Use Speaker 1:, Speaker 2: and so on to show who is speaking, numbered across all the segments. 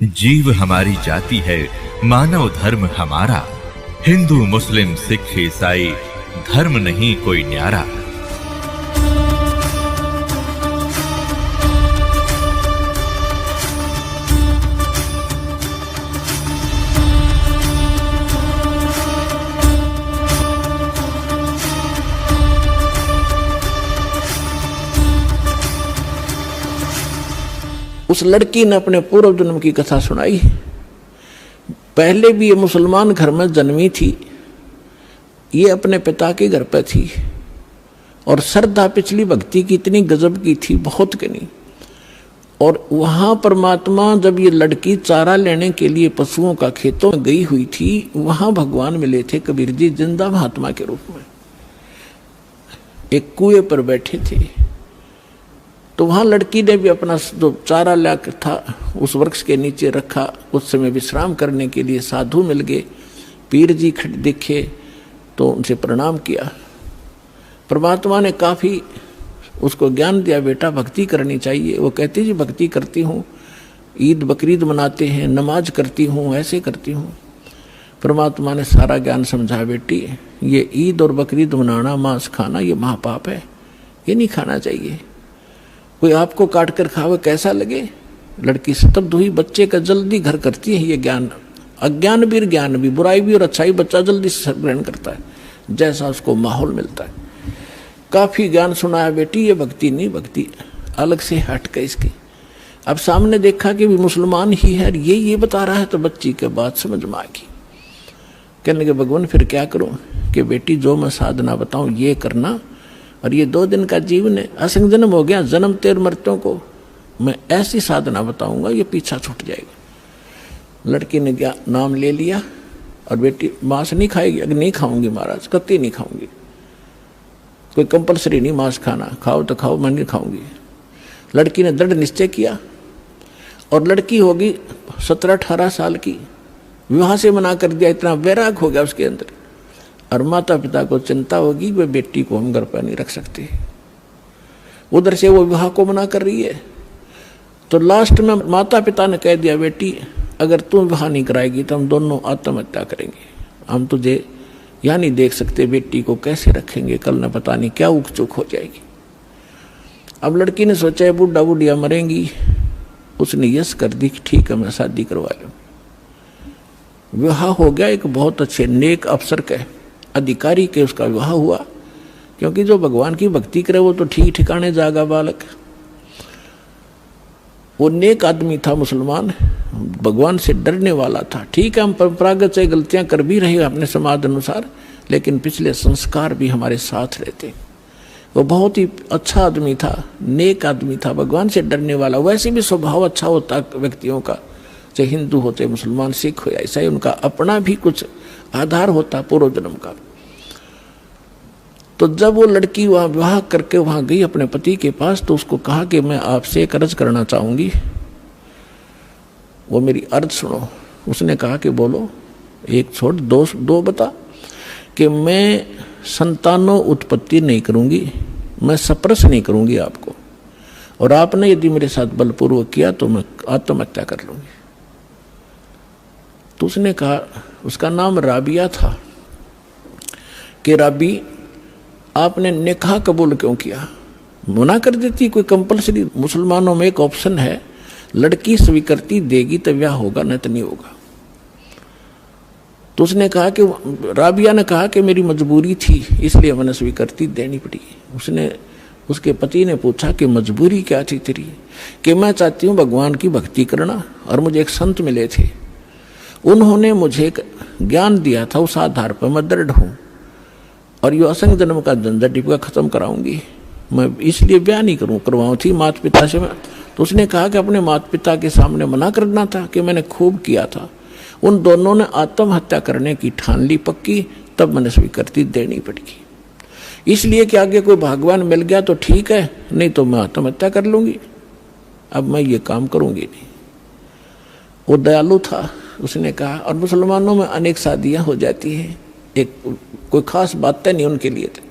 Speaker 1: जीव हमारी जाति है, मानव धर्म हमारा। हिंदू मुस्लिम सिख ईसाई धर्म नहीं कोई न्यारा।
Speaker 2: उस लड़की ने अपने पूर्व जन्म की कथा सुनाई। पहले भी ये मुसलमान घर में जन्मी थी, ये अपने पिता के घर पे थी और श्रद्धा पिछली भक्ति की इतनी गजब की थी, बहुत कनी। और वहां परमात्मा जब ये लड़की चारा लेने के लिए पशुओं का खेतों में गई हुई थी, वहां भगवान मिले थे कबीर जी जिंदा महात्मा के रूप में। एक कुएं पर बैठे थे, तो वहां लड़की ने भी अपना जो चारा लाकर था उस वृक्ष के नीचे रखा। उस समय विश्राम करने के लिए साधु मिल गए, पीर जी खड़े दिखे तो उनसे प्रणाम किया। परमात्मा ने काफी उसको ज्ञान दिया, बेटा भक्ति करनी चाहिए। वो कहती जी भक्ति करती हूँ, ईद बकरीद मनाते हैं, नमाज करती हूँ, ऐसे करती हूँ। परमात्मा ने सारा ज्ञान समझा, बेटी ये ईद और बकरीद मनाना, मांस खाना ये महापाप है, ये नहीं खाना चाहिए। कोई आपको काट कर खावे कैसा लगे। लड़की स्तब्ध हुई, बच्चे का जल्दी घर करती है ये ज्ञान। अज्ञान भी ज्ञान भी, बुराई भी और अच्छाई बच्चा जल्दी से ग्रहण करता है, जैसा उसको माहौल मिलता है। काफी ज्ञान सुनाया, बेटी ये भक्ति नहीं, भक्ति अलग से हट के इसकी। अब सामने देखा कि भी मुसलमान ही है, ये बता रहा है, तो बच्ची के बात समझ में आ गई। कहने के भगवान फिर क्या करूं कि बेटी जो मैं साधना बताऊं ये करना, और ये 2 दिन का जीवन है, असंग जन्म हो गया, जन्म तेर मृत्यों को मैं ऐसी साधना बताऊंगा ये पीछा छूट जाएगा। लड़की ने क्या नाम ले लिया, और बेटी मांस नहीं खाएगी। अगर नहीं खाऊंगी महाराज, कत्ती नहीं खाऊंगी, कोई कंपलसरी नहीं मांस खाना, खाओ तो खाओ, मैं नहीं खाऊंगी। लड़की ने दृढ़ निश्चय किया, और लड़की होगी 17-18 साल की, विवाह से मना कर दिया। इतना वैराग हो गया उसके अंदर, और माता पिता को चिंता होगी वे बेटी को हम घर पर नहीं रख सकते। उधर से वो विवाह को मना कर रही है, तो लास्ट में माता पिता ने कह दिया, बेटी अगर तू विवाह नहीं कराएगी तो हम दोनों आत्महत्या करेंगे, हम तुझे यहाँ नहीं देख सकते, बेटी को कैसे रखेंगे, कल न पता नहीं क्या उक चुक हो जाएगी। अब लड़की ने सोचा बुढ़ा बुढ़िया मरेंगी, उसने यस कर दी, ठीक है मैं शादी करवा लूँ। विवाह हो गया, एक बहुत अच्छे नेक अफसर के अधिकारी के उसका विवाह हुआ, क्योंकि जो भगवान की भक्ति करे वो तो ठीक ठिकाने जागा बालक। वो नेक आदमी था, मुसलमान, भगवान से डरने वाला था। ठीक है हम परंपरागत से गलतियां कर भी रहे अपने समाज अनुसार, लेकिन पिछले संस्कार भी हमारे साथ रहते। वो बहुत ही अच्छा आदमी था, नेक आदमी था, भगवान से डरने वाला। वैसे भी स्वभाव अच्छा होता व्यक्तियों का, चाहे हिंदू होते, मुसलमान, सिख हो या ईसाई, उनका अपना भी कुछ आधार होता पूर्व जन्म का। तो जब वो लड़की वहां विवाह करके वहां गई अपने पति के पास, तो उसको कहा कि मैं आपसे एक अर्ज करना चाहूंगी, वो मेरी अर्ज सुनो। उसने कहा कि बोलो, एक छोड़ दो बता। कि मैं संतानों उत्पत्ति नहीं करूंगी, मैं सप्रस नहीं करूंगी आपको, और आपने यदि मेरे साथ बलपूर्वक किया तो मैं आत्महत्या कर लूंगी। तो उसने कहा, उसका नाम राबिया था, कि राबी आपने निकाह कबूल क्यों किया, मना कर देती। कोई कंपलसरी मुसलमानों में एक ऑप्शन है, लड़की स्वीकृति देगी तो ब्याह होगा, नहीं तो नहीं होगा। तो उसने कहा कि राबिया ने कहा कि मेरी मजबूरी थी इसलिए मैंने स्वीकृति देनी पड़ी। उसके पति ने पूछा कि मजबूरी क्या थी तेरी? कि मैं चाहती हूँ भगवान की भक्ति करना, और मुझे एक संत मिले थे, उन्होंने मुझे एक ज्ञान दिया था, उस आधार पर मैं दृढ़ हूँ, और ये असंग जन्म का झंझट डिपका खत्म कराऊंगी, मैं इसलिए ब्याह नहीं करवाऊँ थी माता पिता से मैं। तो उसने कहा कि अपने माता पिता के सामने मना करना था कि मैंने खूब किया था। उन दोनों ने आत्महत्या करने की ठान ली पक्की, तब मैंने स्वीकृति देनी पड़ेगी। इसलिए कि आगे कोई भगवान मिल गया तो ठीक है, नहीं तो मैं आत्महत्या कर लूंगी, अब मैं ये काम करूंगी नहीं। वो दयालु था, उसने कहा। और मुसलमानों में अनेक शादियां हो जाती हैं, एक कोई खास बातें नहीं उनके लिए थे।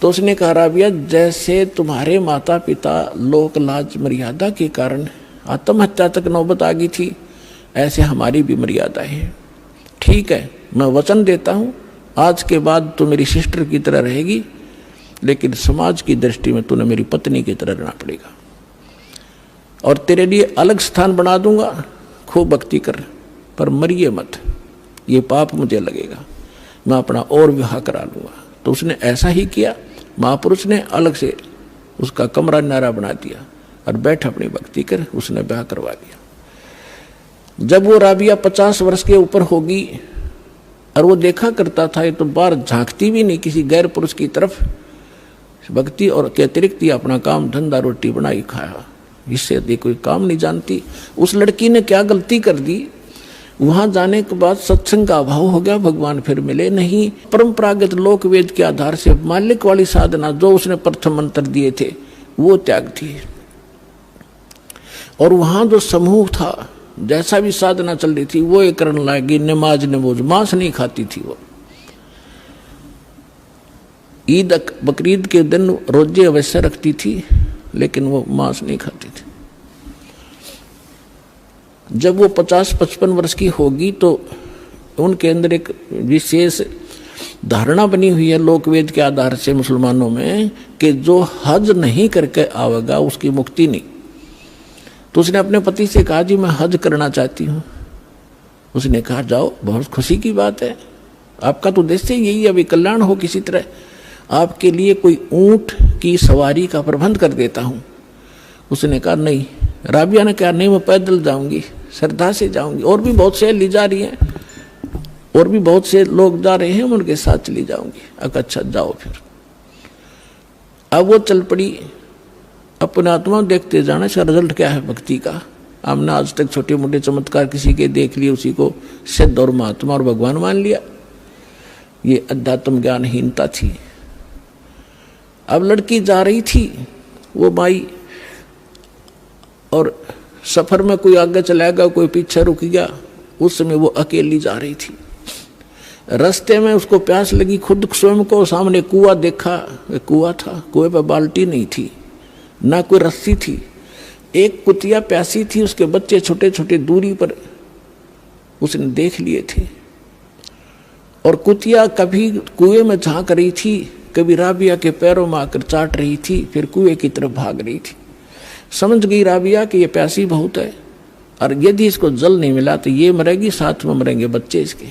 Speaker 2: तो उसने कहा, राबिया जैसे तुम्हारे माता पिता लोक लाज मर्यादा के कारण आत्महत्या तक नौबत आ गई थी। ऐसे हमारी भी मर्यादाएं हैं। ठीक है, मैं वचन देता हूँ आज के बाद तो मेरी सिस्टर की तरह रहेगी, लेकिन समाज की दृष्टि में तूने मेरी पत्नी की तरह रहना पड़ेगा, और तेरे लिए अलग स्थान बना दूंगा, खूब भक्ति कर, पर मरिए मत, ये पाप मुझे लगेगा, मैं अपना और विवाह करा लूँगा। तो उसने ऐसा ही किया। महापुरुष ने अलग से उसका कमरा न्यारा बना दिया और बैठ अपनी भक्ति कर, उसने ब्याह करवा दिया। जब वो राबिया 50 वर्ष के ऊपर होगी और वो देखा करता था, ये तो बाहर झांकती भी नहीं किसी गैर पुरुष की तरफ, भक्ति और के अतिरिक्त ही अपना काम धंधा रोटी बनाई खाया, इससे अधिक कोई काम नहीं जानती। उस लड़की ने क्या गलती कर दी, वहां जाने के बाद सत्संग का अभाव हो गया, भगवान फिर मिले नहीं। परंपरागत लोक वेद के आधार से मालिक वाली साधना जो उसने प्रथम मंत्र दिए थे वो त्याग थी, और वहां जो समूह था, जैसा भी साधना चल रही थी वो एक करने लगी। नमाज नमोज, मांस नहीं खाती थी वो। ईद बकरीद के दिन रोजे अवश्य रखती थी, लेकिन वो मांस नहीं खाती थी। जब वो 50-55 वर्ष की होगी तो उनके अंदर एक विशेष धारणा बनी हुई है लोकवेद के आधार से मुसलमानों में कि जो हज नहीं करके आवेगा उसकी मुक्ति नहीं। तो उसने अपने पति से कहा, जी मैं हज करना चाहती हूँ। उसने कहा, जाओ, बहुत खुशी की बात है, आपका तो उद्देश्य यही है, अभी कल्याण हो किसी तरह, आपके लिए कोई ऊंट की सवारी का प्रबंध कर देता हूँ। उसने कहा नहीं। राबिया ने कहा, नहीं मैं पैदल जाऊंगी, श्रद्धा से जाऊंगी, और भी बहुत से ली जा रही हैं, और भी बहुत से लोग जा रहे हैं, उनके साथ चली जाऊंगी। अच्छा जाओ फिर। अब वो चल पड़ी, अपने आत्मा देखते जाना, इसका रिजल्ट क्या है भक्ति का। हमने आज तक छोटे मोटे चमत्कार किसी के देख लिए, उसी को सिद्ध और महात्मा और भगवान मान लिया। ये अध्यात्म ज्ञानहीनता थी। अब लड़की जा रही थी, वो माई, और सफर में कोई आगे चला गया, कोई पीछे रुक गया। उस समय वो अकेली जा रही थी। रास्ते में उसको प्यास लगी, खुद स्वयं को सामने कुआं देखा, कुआं था, कुएं पर बाल्टी नहीं थी, ना कोई रस्सी थी। एक कुतिया प्यासी थी, उसके बच्चे छोटे छोटे दूरी पर उसने देख लिए थे, और कुतिया कभी कुएं में झांक रही थी, कभी राबिया के पैरों में आकर चाट रही थी, फिर कुएं की तरफ भाग रही थी। समझ गई राबिया कि ये प्यासी बहुत है, और यदि इसको जल नहीं मिला तो ये मरेगी, साथ में मरेंगे बच्चे इसके।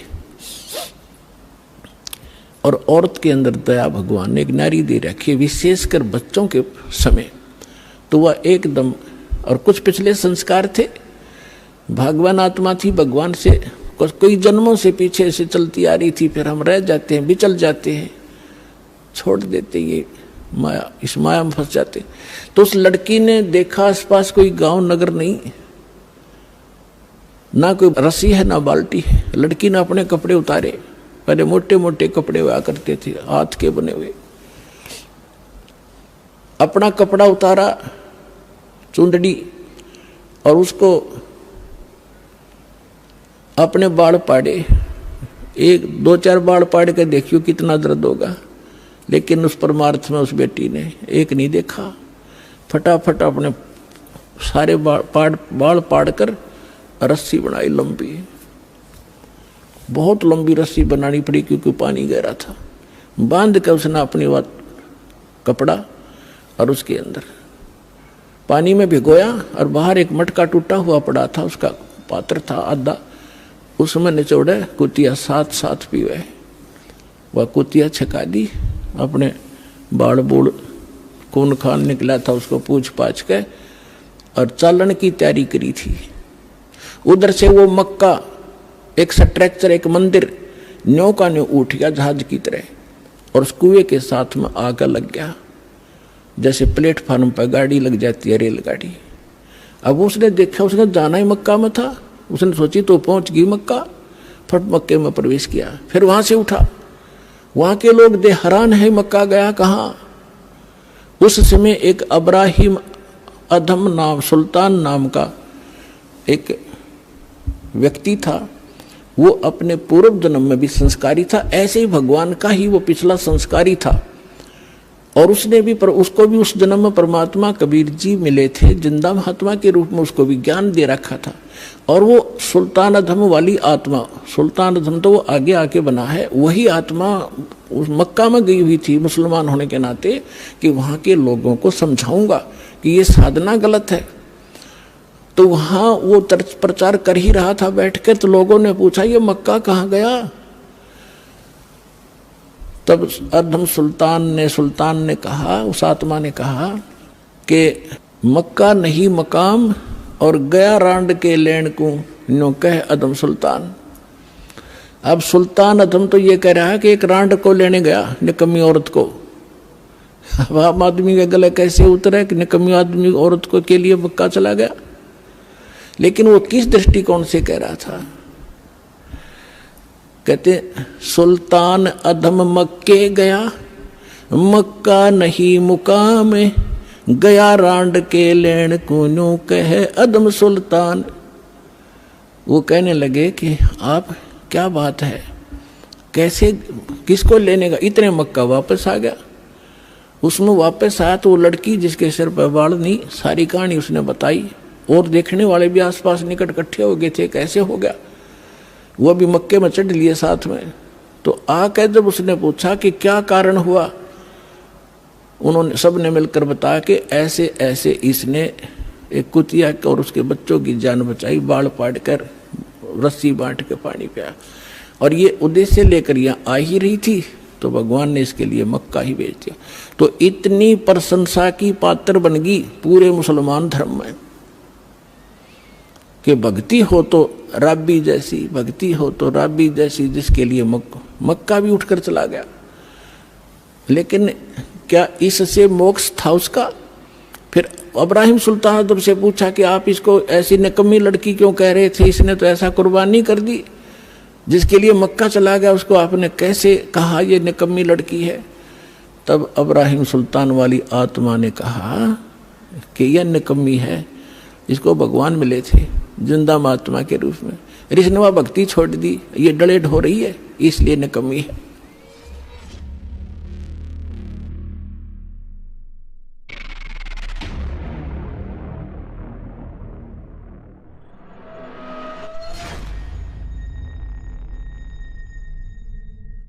Speaker 2: और औरत के अंदर दया भगवान ने एक नारी दे रखी है, विशेषकर बच्चों के समय। तो वह एकदम, और कुछ पिछले संस्कार थे, भगवान आत्मा थी, भगवान से कई जन्मों से पीछे से चलती आ रही थी, फिर हम रह जाते हैं, बिचल जाते हैं, छोड़ देते, ये माया, इस माया में फंस जाते। तो उस लड़की ने देखा आसपास कोई गांव नगर नहीं, ना कोई रस्सी है ना बाल्टी है। लड़की ने अपने कपड़े उतारे, पहले मोटे मोटे कपड़े हुआ करते थे हाथ के बने हुए, अपना कपड़ा उतारा, चुंदड़ी, और उसको अपने बाल पाड़े, 1-2-4 बाल पाड़ के देखियो कितना दर्द होगा। लेकिन उस परमार्थ में उस बेटी ने एक नहीं देखा, फटाफट अपने सारे बाल पाड़ कर रस्सी बनाई, लंबी, बहुत लंबी रस्सी बनानी पड़ी क्योंकि पानी गहरा था। बांध कर उसने अपनी बात कपड़ा और उसके अंदर पानी में भिगोया, और बाहर एक मटका टूटा हुआ पड़ा था, उसका पात्र था आधा, उसमें निचोड़े कुतिया साथ पीवे। वह कुतिया छका दी, अपने बाड़ बूढ़ खून खान निकला था उसको पूछ पाछ के, और चालन की तैयारी करी थी। उधर से वो मक्का, एक स्ट्रक्चर, एक मंदिर न्यों का न्यों उठ गया जहाज की तरह, और उस कुएं के साथ में आकर लग गया, जैसे प्लेटफार्म पर गाड़ी लग जाती है, रेलगाड़ी। अब उसने देखा, उसने जाना ही मक्का में था, उसने सोची तो पहुंच गई मक्का, फट मक्के में प्रवेश किया, फिर वहां से उठा। वहां के लोग दे हैरान है, मक्का गया कहाँ। उस समय एक अब्राहिम अधम नाम, सुल्तान नाम का एक व्यक्ति था, वो अपने पूर्व जन्म में भी संस्कारी था, ऐसे ही भगवान का ही वो पिछला संस्कारी था। और उसने भी उसको भी उस जन्म में परमात्मा कबीर जी मिले थे, जिंदा महात्मा के रूप में उसको भी ज्ञान दे रखा था। और वो सुल्तान अधम वाली आत्मा, सुल्तान अधम तो वो आगे आके बना है, वही आत्मा उस मक्का में गई हुई थी मुसलमान होने के नाते कि वहाँ के लोगों को समझाऊंगा कि ये साधना गलत है। तो वहाँ वो प्रचार कर ही रहा था बैठ के, तो लोगों ने पूछा ये मक्का कहाँ गया। तब अधम सुल्तान ने कहा, उस आत्मा ने कहा कि मक्का नहीं मकाम और गया रांड के लेन को नो कह अधम सुल्तान। अब सुल्तान अधम तो ये कह रहा है कि एक रांड को लेने गया, निकम्मी औरत को। अब आम आदमी के गले कैसे उतरे कि निकम्मी आदमी औरत को के लिए मक्का चला गया। लेकिन वो किस दृष्टिकोण से कह रहा था? कहते सुल्तान अधम मक्के गया, मक्का नहीं मुकाम, गया रांड के लेन कुनू कहे अधम सुल्तान। वो कहने लगे कि आप क्या बात है, कैसे किसको लेने का? इतने मक्का वापस आ गया। उसमें वापस आया तो वो लड़की जिसके सिर पर बाल नहीं, सारी कहानी उसने बताई। और देखने वाले भी आसपास निकट इकट्ठे हो गए थे, कैसे हो गया? वो भी मक्के में चढ़ लिए साथ में। तो आकर जब उसने पूछा कि क्या कारण हुआ, उन्होंने सबने मिलकर बताया कि ऐसे ऐसे इसने एक कुतिया और उसके बच्चों की जान बचाई, बाल पाट कर रस्सी बांट के पानी पिया। और ये उद्देश्य लेकर यहाँ आ ही रही थी, तो भगवान ने इसके लिए मक्का ही भेज दिया। तो इतनी प्रशंसा की पात्र बन गई पूरे मुसलमान धर्म में कि भक्ति हो तो राबी जैसी, भक्ति हो तो राबी जैसी, जिसके लिए मक्का भी उठकर चला गया। लेकिन क्या इससे मोक्ष था उसका? फिर इब्राहिम सुल्तान अदब से पूछा कि आप इसको ऐसी निकम्मी लड़की क्यों कह रहे थे? इसने तो ऐसा कुर्बानी कर दी, जिसके लिए मक्का चला गया, उसको आपने कैसे कहा ये निकम्मी लड़की है? तब इब्राहिम सुल्तान वाली आत्मा ने कहा कि यह निकम्मी है, इसको भगवान मिले थे जिंदा महात्मा के रूप में, इसने वह भक्ति छोड़ दी, ये डलेड हो रही है, इसलिए निकम्मी है।